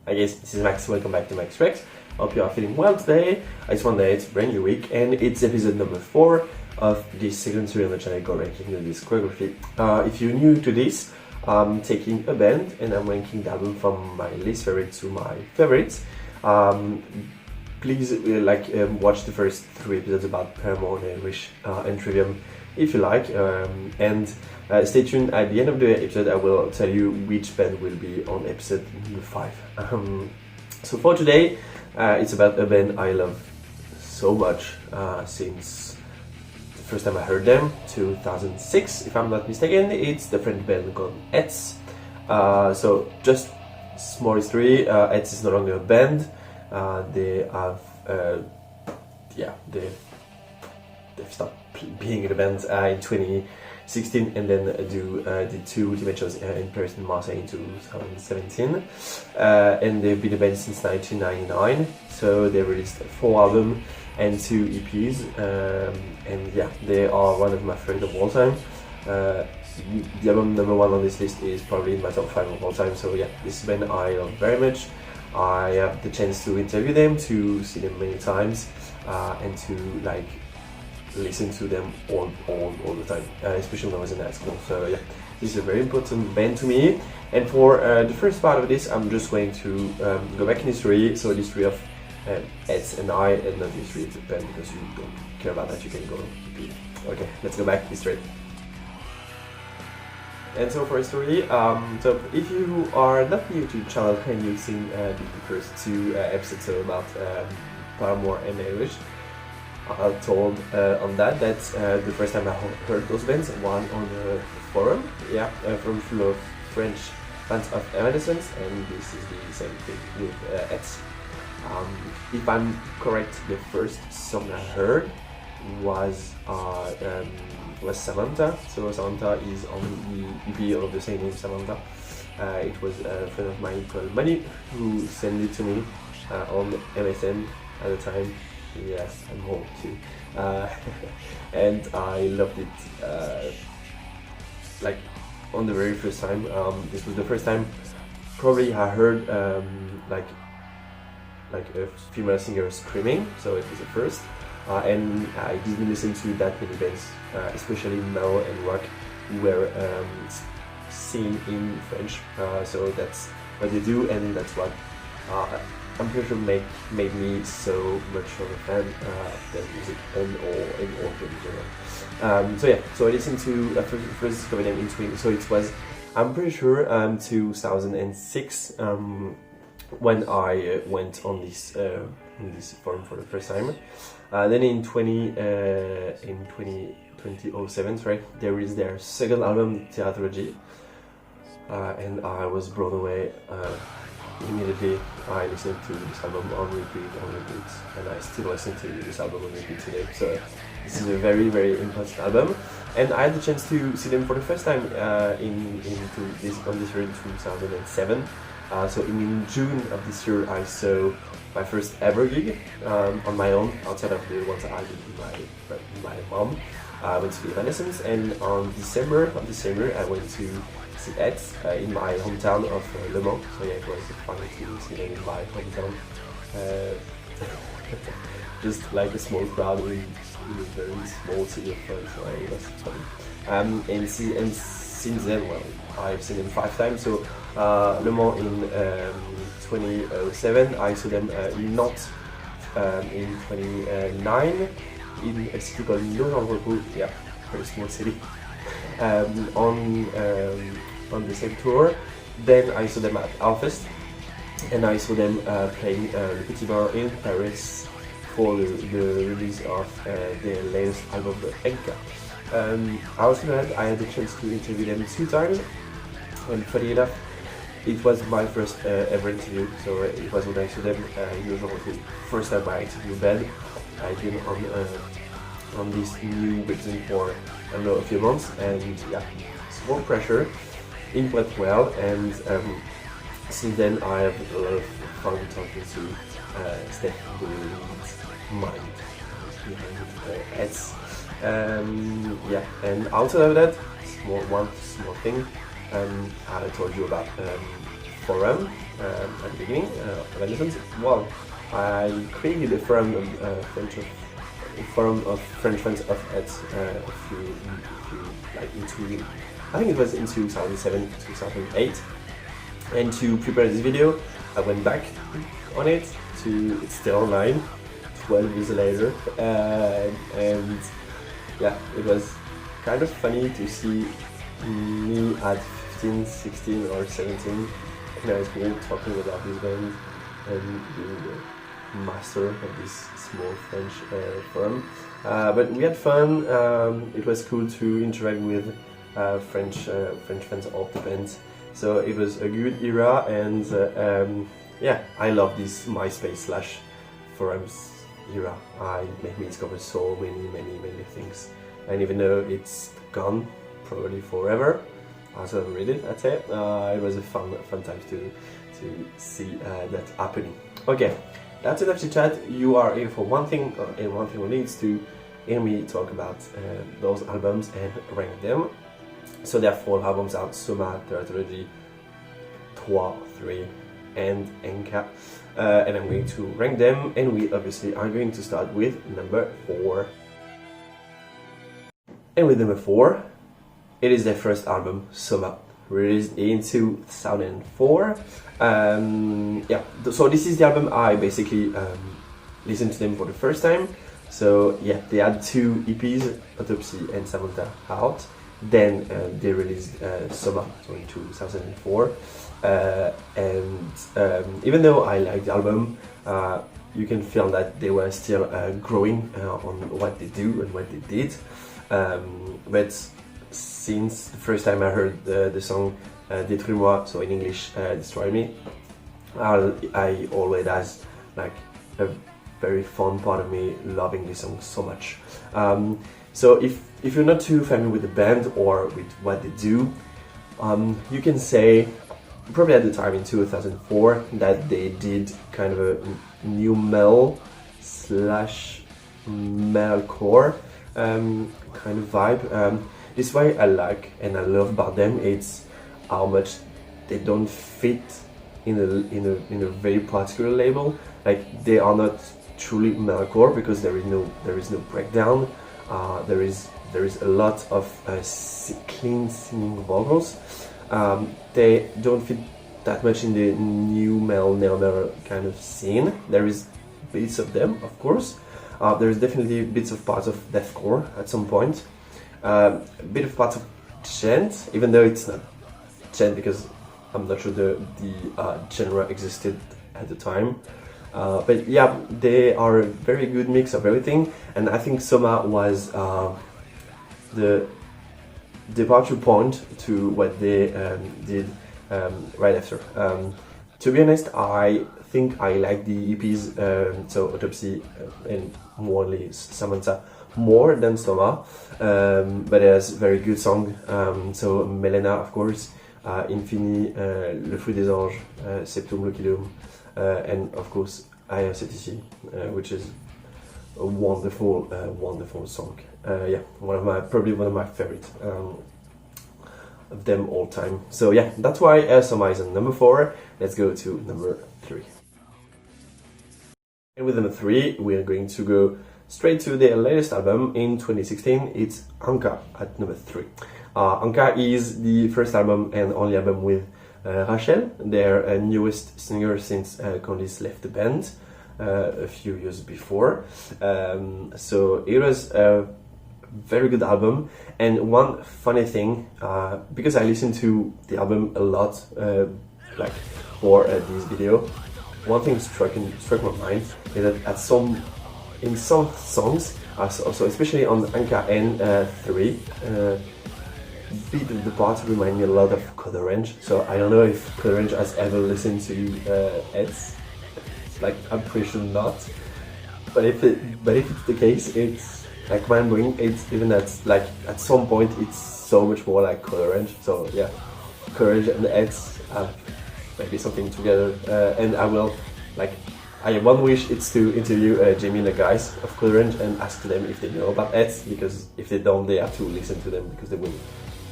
Hi guys, this is Max, welcome back to Max Rex. Hope you are feeling well today. It's one day, it's a brand new week, and it's episode number 4 of this second series on the channel called Ranking The Discography. If you're new to this, I'm taking a band and I'm ranking the album from my least favorite to my favorites. Please watch the first 3 episodes about Paramore, Nightwish and Trivium if you like, and stay tuned. At the end of the episode I will tell you which band will be on episode number 5. So for today it's about a band I love so much since the first time I heard them, 2006 if I'm not mistaken. It's the French band called Eths. So just small history, Eths is no longer a band. They have they've stopped being in a band in 2016, and then did 2 ultimate shows in Paris and Marseille in 2017, and they've been a band since 1999. So they released 4 albums and 2 EPs, and yeah, they are one of my favorites of all time. The album number 1 on this list is probably in my top 5 of all time. So yeah, this band I love very much. I have the chance to interview them, to see them many times, and to listen to them all the time, especially when I was in high school. So yeah, this is a very important band to me. And for the first part of this, I'm just going to go back in history. So the history of Eths and I, and not the history of the band, because you don't care about that, you can go. Okay, let's go back history. And so for history, so if you are not new to the channel and you've seen the first 2 episodes about Paramore and Nightwish, I told on that the first time I heard those bands, one on the forum, from full of French fans of Evanescence, and this is the same thing with Eths. If I'm correct, the first song I heard was Samantha. So Samantha is on the EP of the same name, Samantha. It was a friend of mine called Mani who sent it to me on MSN at the time. Yeah, I'm home too. And I loved it on the very first time. This was the first time probably I heard a female singer screaming, so it was the first. And I didn't listen to that many bands, especially metal and rock, who were singing in French. So that's what they do, and that's what I'm pretty sure made me so much of a fan of their music and all in general. So I listened to first discovered them in so it was, I'm pretty sure, 2006 when I went on this forum for the first time. Then in 2007, right, they released their second album, Tératologie, and I was blown away. Immediately I listened to this album on repeat, and I still listen to this album on repeat today. So this is a very, very important album, and I had the chance to see them for the first time on this year in 2007. So in June of this year I saw my first ever gig on my own, outside of the ones I did with my mom. I went to the Evanescence, and on December of the same year I went to see Eths in my hometown of Le Mans. So yeah, it was fun to see them in my hometown. Just like a small crowd in a very small city of France, so it was fun. And since then, well, I've seen them 5 times. So Le Mans in 2007, I saw them not in 2009 in a city called Nogent-Repos, yeah, very small city, on the same tour. Then I saw them at Eths, and I saw them playing Le Petit Bain in Paris for the release of their latest album, Ankaa. I had the chance to interview them 2 times, and funny enough, it was my first ever interview. So it was when I saw them in Nogent-Repos. First time I interviewed a band. I've been on this new website for, I don't know, a few months, and yeah, small pressure. It went well, and since then I have a lot of fun talking to Steph, the mind behind Eths. Yeah, and outside of that, one small thing, I told you about forum at the beginning of Adolescence. Well, I created a forum of French fans of Eths if you like into, I think it was in 2007, 2008. And to prepare this video, I went back on it to, it's still online, 12 years later, and yeah, it was kind of funny to see me at 15, 16 or 17 in high school talking about this band and being the master of this small French forum. But we had fun. It was cool to interact with French fans of the band. So it was a good era, and yeah, I love this MySpace / forums era. It made me discover so many things. And even though it's gone probably forever, as I read it, I'd say it was a fun time to see that happening. Okay, that's enough to chat. You are here for one thing, and one thing only is to hear me talk about those albums and rank them. So there are 4 albums out: Sôma, Tératologie, 3, and Ankaa. And I'm going to rank them, and we obviously are going to start with number 4. And with number 4, it is their first album, Sôma, released in 2004. Yeah, so this is the album I basically listened to them for the first time. So yeah, they had 2 EPs, Autopsy and Samantha, out. Then they released Sôma, so in 2004. And even though I like the album, you can feel that they were still growing on what they do and what they did. But since the first time I heard the song Détruis-moi, so in English, Destroy Me, I always has like a very fun part of me loving this song so much. So if you're not too familiar with the band or with what they do, you can say, probably at the time in 2004, that they did kind of a new metal / metalcore kind of vibe. This way I like and I love about them, it's how much they don't fit in a very particular label. Like, they are not truly metalcore because there is no breakdown. There is a lot of clean singing vocals. They don't fit that much in the new metal, neo-metal kind of scene. There is bits of them, of course. There is definitely bits of parts of deathcore at some point. A bit of parts of gent, even though it's not gent because I'm not sure the genre existed at the time. But yeah, they are a very good mix of everything, and I think Sôma was the departure point to what they did right after. To be honest, I think I like the EPs, so Autopsy and morely Samantha, more than Sôma, but it has very good song. So Melena, of course, Infini, Le Fruit des Anges, Septum Lucidum, and of course Eths, which is a wonderful song. Yeah, probably one of my favorite of them all time. So yeah, that's why Sôma is on number 4. Let's go to number 3. And with number 3, we are going to go straight to their latest album in 2016. It's Ankaa at number 3. Ankaa is the first album and only album with Rachel, their newest singer since Candice left the band a few years before. So it was a very good album. And one funny thing, because I listened to the album a lot, like for this video, one thing struck my mind is that in some songs, also especially on Ankaa N3, beat of the parts remind me a lot of Code Orange. So I don't know if Code Orange has ever listened to Eths. Like, I'm pretty sure not. But if it's the case, it's like mind-blowing. It's even at some point it's so much more like Code Orange. So yeah, Code Orange and Eths have maybe something together. And I have one wish, it's to interview Jamie and the guys of Code Orange and ask them if they know about Eths, because if they don't, they have to listen to them because they will,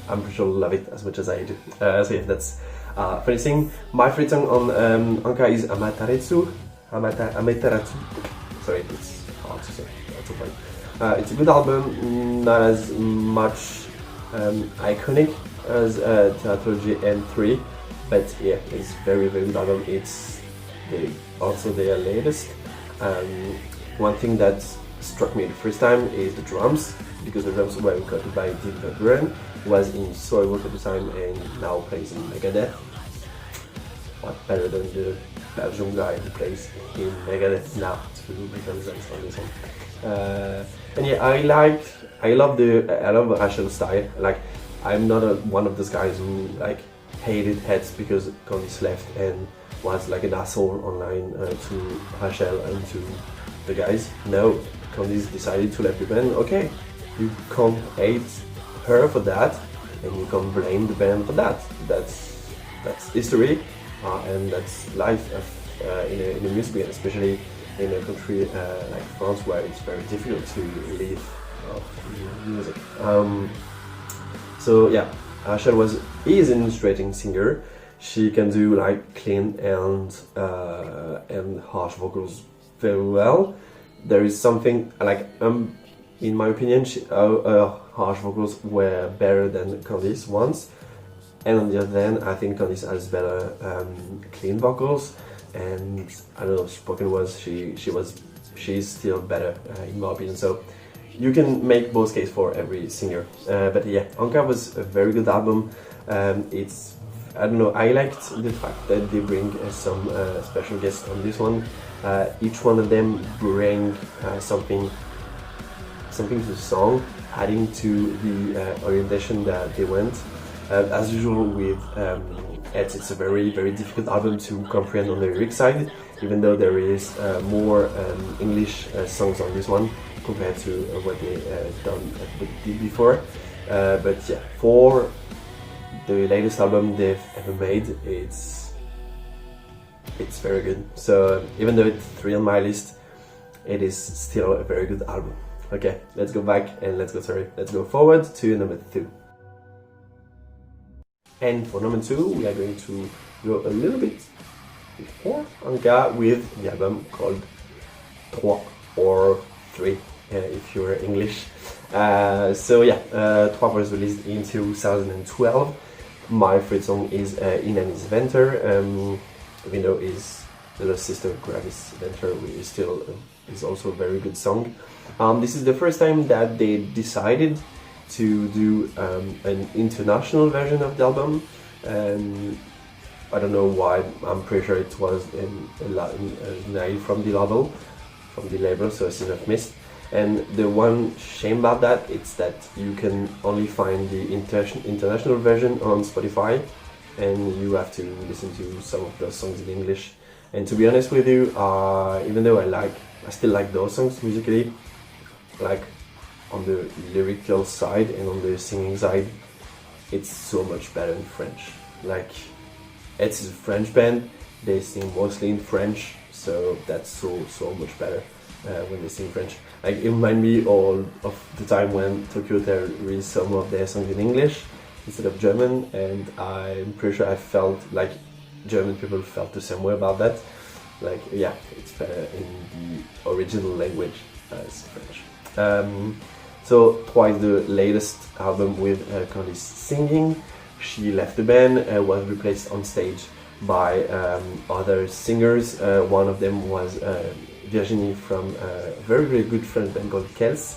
I'm pretty sure, love it as much as I do. So yeah, that's Funny thing, my favorite song on Ankaa is Amaterasu. Sorry, it's hard to say. That's okay. It's a good album, not as much iconic as Tératologie and 3, but yeah, it's very very good album. It's also their latest. One thing that struck me the first time is the drums, because the drums were recorded by Dean was in Sôma at the time and now plays in Megadeth. What better than the Belgian guy who plays in Megadeth now to make results on this one. And yeah, I love Rachel's style. Like, I'm not one of those guys who like hated Eths because Candice left and was like an asshole online to Rachel and to the guys. No, Candice decided to leave the band. Okay, you can't hate her for that, and you can't blame the band for that. That's history, and that's life in a music band, especially in a country like France, where it's very difficult to live off music. So yeah, Rachel is an illustrating singer. She can do like clean and harsh vocals very well. There is something like in my opinion, harsh vocals were better than Candice once, and on the other hand, I think Candice has better clean vocals, and I don't know, spoken was she's still better in my opinion. So you can make both cases for every singer, but yeah, Ankaa was a very good album. I don't know, I liked the fact that they bring some special guests on this one. Each one of them bring something to the song, adding to the orientation that they went. As usual with Eths, it's a very very difficult album to comprehend on the lyric side, even though there is more English songs on this one compared to what they did before. But yeah, for the latest album they've ever made, it's very good. So even though it's 3 on my list, it is still a very good album. Okay, let's go back and let's go forward to number 2. And for number 2, we are going to go a little bit before Ankaa with the album called 3 or 3 if you're English. So yeah, 3 was released in 2012. My favorite song is Inanis Venter, even though his little sister Gravis Venter is also a very good song. This is the first time that they decided to do an international version of the album. I don't know why. I'm pretty sure it was denied from the label, so it's enough missed. And the one shame about that is that you can only find the international version on Spotify, and you have to listen to some of those songs in English. And to be honest with you, even though I still like those songs musically, like on the lyrical side and on the singing side, it's so much better in French. Like, it's a French band, they sing mostly in French, so that's so much better when they sing French. Like, it reminds me all of the time when Tokyo Hotel released some of their songs in English instead of German, and I'm pretty sure I felt like German people felt the same way about that. Like, yeah, it's better in the original language as French. So twice the latest album with Candice singing. She left the band, was replaced on stage by other singers. One of them was Virginie from a very very good French band called Kels.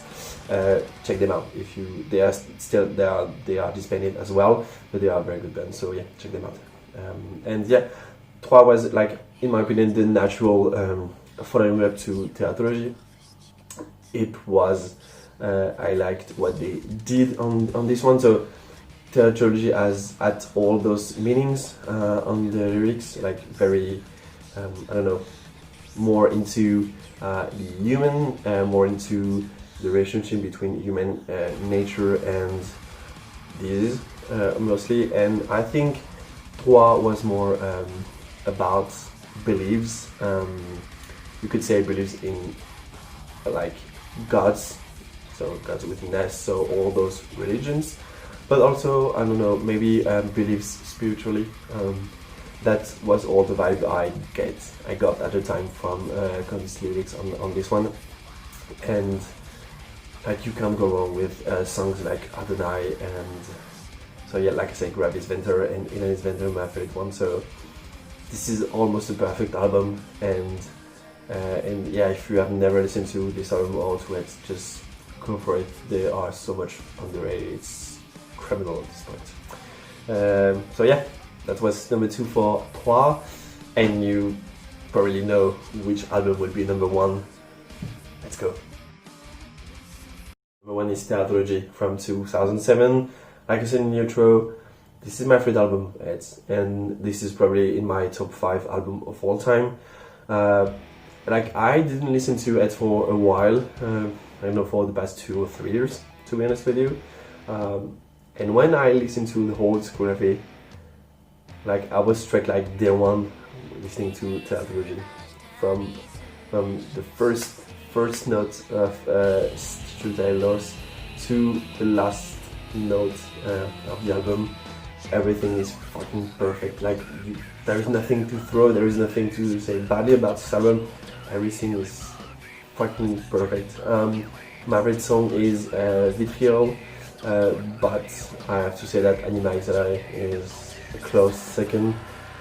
Check them out if you. They are disbanded as well, but they are a very good band. So yeah, check them out. And yeah, 3 was, like, in my opinion, the natural following up to Tératologie. It was I liked what they did on this one. So Tératologie has had all those meanings on the lyrics, like very I don't know, more into the human, more into the relationship between human nature and disease mostly. And I think 3 was more about beliefs. You could say beliefs in like gods, so gods with an S, so all those religions. but also, I don't know, maybe believes spiritually. That was all the vibe I got at the time from Connie's lyrics on this one. And like, you can't go wrong with songs like Adonai, and so yeah, like I say, Gravis Venter and Ilanis Venter, my favorite one. So this is almost a perfect album, and yeah, if you have never listened to this album or to it, just go for it. They are so much underrated, it's criminal at this point. So yeah, that was number 2 for Trois, and you probably know which album will be number 1. Let's go. Number 1 is Tératologie from 2007. Like I said in the intro, this is my favorite album, Eths, and this is probably in my top 5 album of all time. Like, I didn't listen to Eths for a while, I don't know, for the past 2 or 3 years, to be honest with you. And when I listened to the whole discography, like, I was struck like day one listening to Tératologie. From the first note of Should I Lost to the last note of the album, everything is fucking perfect. Like, there is nothing to throw, there is nothing to say badly about this album. Everything is fucking perfect. My favorite song is Vitriol, but I have to say that Anima is a close second.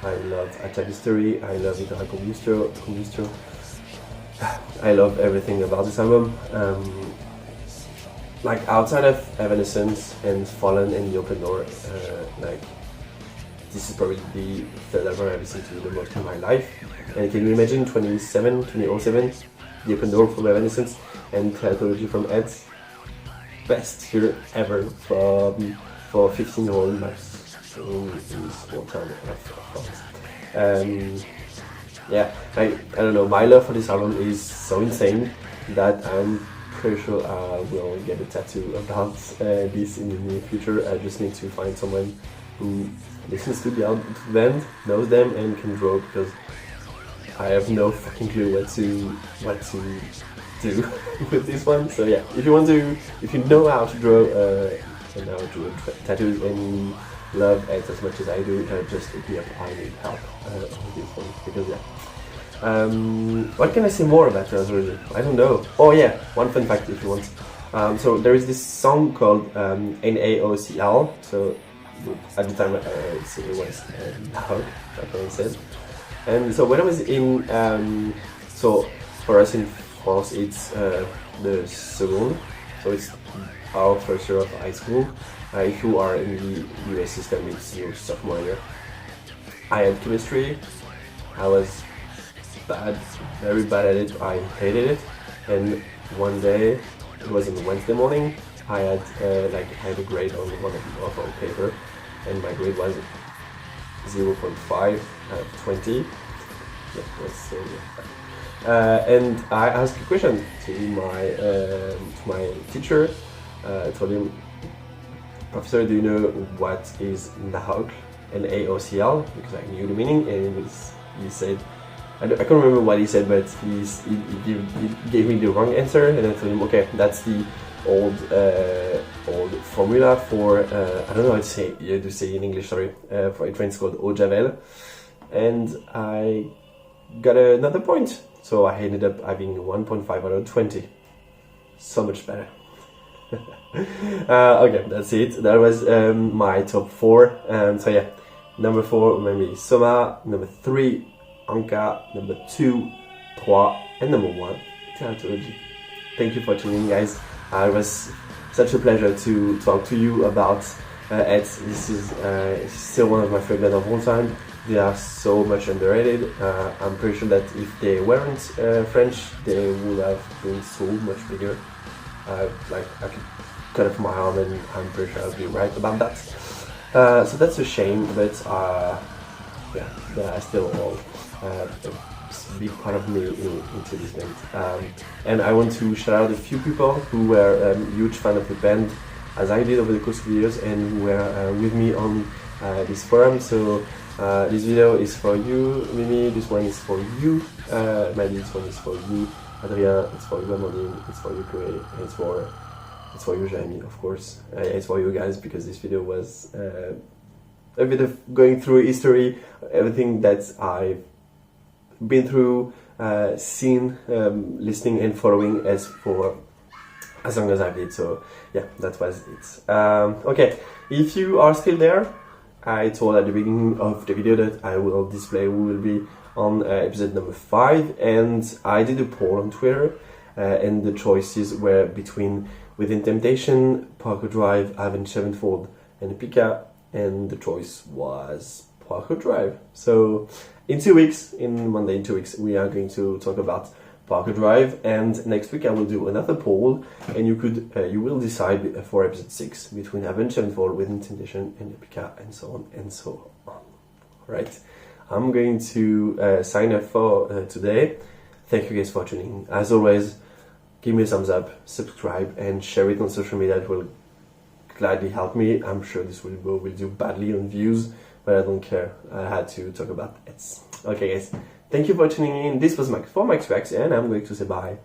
I love Attack History, I love Itera Combustio. I love everything about this album. Like, outside of Evanescence and Fallen and The Open Door, like, this is probably the third album I've listened to the most in my life. And can you imagine 2007, The Open Door from Evanescence and Tératologie from Eths? Best year ever for 15-year-old Max in this small town of France. Yeah, I don't know, my love for this album is so insane that I'm pretty sure I will get a tattoo about this in the near future. I just need to find someone who listens to the album, to the band, knows them, and can draw, because I have no fucking clue what to do with this one. So yeah, if you know how to draw tattoos and love Eths as much as I do, just hit me up. I need help with this one, because yeah. What can I say more about Tératologie? I don't know. Oh yeah, one fun fact if you want. So there is this song called NaOCl. So at the time it was Nahog, that's what I said. And so when I was in, so for us in France it's the second, so it's our first year of high school. If you are in the US system, it's your sophomore year. I had chemistry. I was bad, very bad at it. I hated it. And one day, it was on a Wednesday morning, I had a grade on one of our paper, and my grade was 0.5 out of 20. Yeah, that's so yeah. And I asked a question to my teacher. I told him, "Professor, do you know what is Nahog and NaOCl?" Because I knew the meaning, and he said, I can't remember what he said, but he gave me the wrong answer, and I told him, okay, that's the old formula for I don't know how to say in English, sorry, for a train called Eau Javel, and I got another point, so I ended up having 1.5 out of 20. So much better. Okay, that's it. That was my top 4. So yeah, number 4 maybe Sôma, number 3 Ankaa, number 2 Trois, and number 1 Tératologie. Thank you for tuning in, guys. It was such a pleasure to talk to you about Eths. This is still one of my favorite bands of all time. They are so much underrated. I'm pretty sure that if they weren't French, they would have been so much bigger. Like, I could cut off my arm, and I'm pretty sure I'll be right about that. So that's a shame, but yeah, they are still all a big part of me into this band. And I want to shout out a few people who were huge fan of the band, as I did over the course of the years, and who were with me on this forum. So this video is for you, Mimi, this one is for you, Maddie, this one is for you, Adrien, it's for you, Amandine, it's for you, Chloé, and it's for It's for you, Jeremy, of course. It's for you guys, because this video was a bit of going through history, everything that I've been through, seen, listening and following as long as I did. So yeah, that was it. Okay, if you are still there, I told at the beginning of the video that I will display, we will be on episode number 5, and I did a poll on Twitter, and the choices were between Within Temptation, Parker Drive, Avenged Sevenfold and Pika, and the choice was Parker Drive. So in 2 weeks, in Monday in 2 weeks, we are going to talk about Parker Drive, and next week I will do another poll, and you will decide for episode 6 between Avenged Sevenfold, Within Temptation and Pika, and so on and so on. Right, I'm going to sign up for today. Thank you guys for tuning in. As always, give me a thumbs up, subscribe, and share it on social media. It will gladly help me. I'm sure this will do badly on views, but I don't care. I had to talk about Eths. Okay guys, thank you for tuning in. This was Mike for Mike's Tracks, and I'm going to say bye.